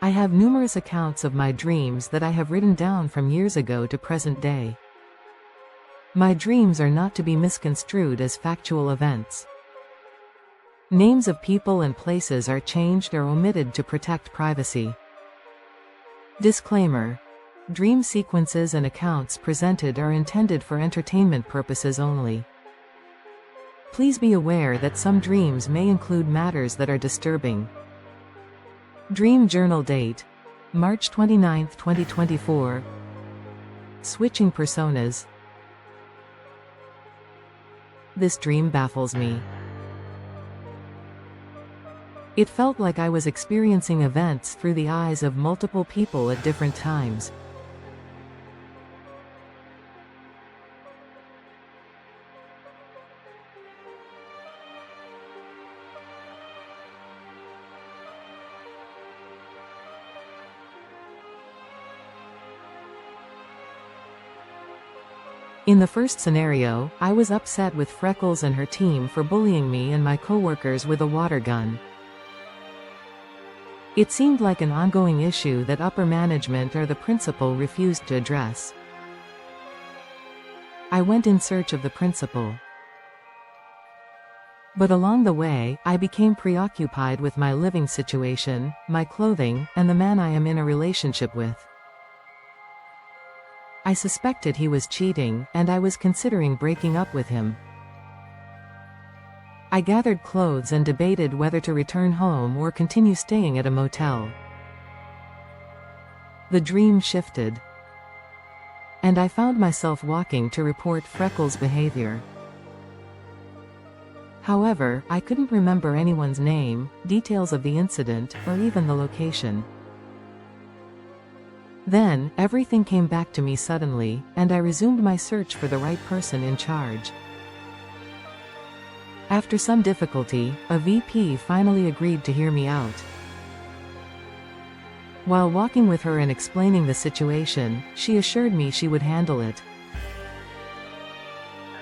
I have numerous accounts of my dreams that I have written down from years ago to present day. My dreams are not to be misconstrued as factual events. Names of people and places are changed or omitted to protect privacy. Disclaimer: dream sequences and accounts presented are intended for entertainment purposes only. Please be aware that some dreams may include matters that are disturbing. Dream journal date: March 29, 2024. Switching personas. This dream baffles me. It felt like I was experiencing events through the eyes of multiple people at different times. In the first scenario, I was upset with Freckles and her team for bullying me and my coworkers with a water gun. It seemed like an ongoing issue that upper management or the principal refused to address. I went in search of the principal. But along the way, I became preoccupied with my living situation, my clothing, and the man I am in a relationship with. I suspected he was cheating, and I was considering breaking up with him. I gathered clothes and debated whether to return home or continue staying at a motel. The dream shifted, and I found myself walking to report Freckles' behavior. However, I couldn't remember anyone's name, details of the incident, or even the location. Then, everything came back to me suddenly, and I resumed my search for the right person in charge. After some difficulty, a VP finally agreed to hear me out. While walking with her and explaining the situation, she assured me she would handle it.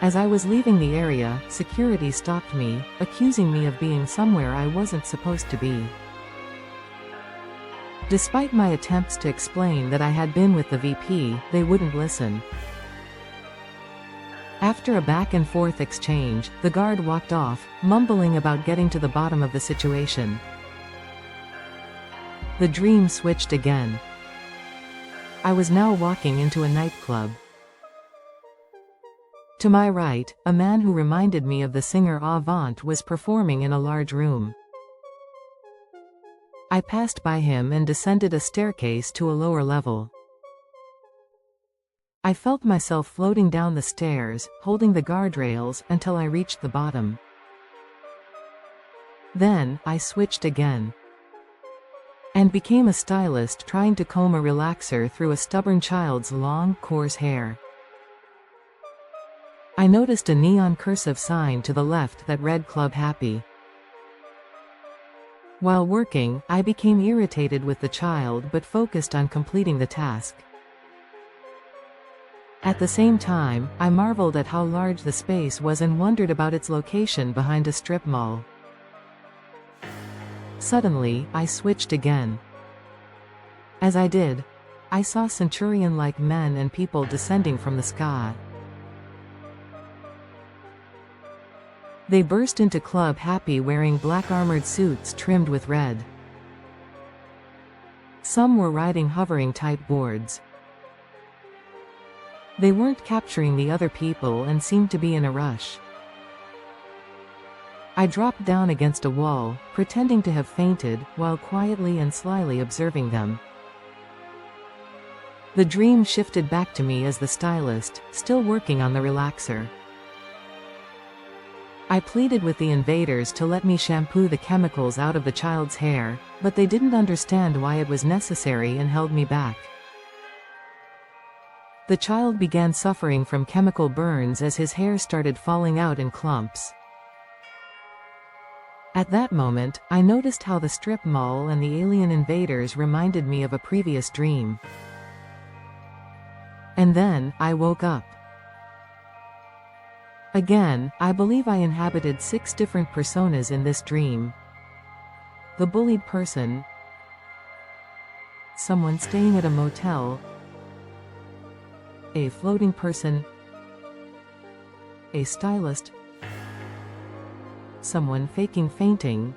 As I was leaving the area, security stopped me, accusing me of being somewhere I wasn't supposed to be. Despite my attempts to explain that I had been with the VP, they wouldn't listen. After a back-and-forth exchange, the guard walked off, mumbling about getting to the bottom of the situation. The dream switched again. I was now walking into a nightclub. To my right, a man who reminded me of the singer Avant was performing in a large room. I passed by him and descended a staircase to a lower level. I felt myself floating down the stairs, holding the guardrails, until I reached the bottom. Then, I switched again, and became a stylist trying to comb a relaxer through a stubborn child's long, coarse hair. I noticed a neon cursive sign to the left that read Club Happy. While working, I became irritated with the child but focused on completing the task. At the same time, I marveled at how large the space was and wondered about its location behind a strip mall. Suddenly, I switched again. As I did, I saw centurion-like men and people descending from the sky. They burst into Club Happy wearing black armored suits trimmed with red. Some were riding hovering-type boards. They weren't capturing the other people and seemed to be in a rush. I dropped down against a wall, pretending to have fainted, while quietly and slyly observing them. The dream shifted back to me as the stylist, still working on the relaxer. I pleaded with the invaders to let me shampoo the chemicals out of the child's hair, but they didn't understand why it was necessary and held me back. The child began suffering from chemical burns as his hair started falling out in clumps. At that moment, I noticed how the strip mall and the alien invaders reminded me of a previous dream. And then, I woke up. Again, I believe I inhabited 6 different personas in this dream. The bullied person, someone staying at a motel, a floating person, a stylist, someone faking fainting,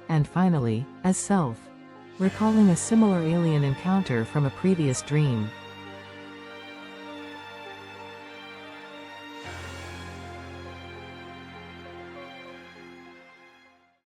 and finally, as self, recalling a similar alien encounter from a previous dream.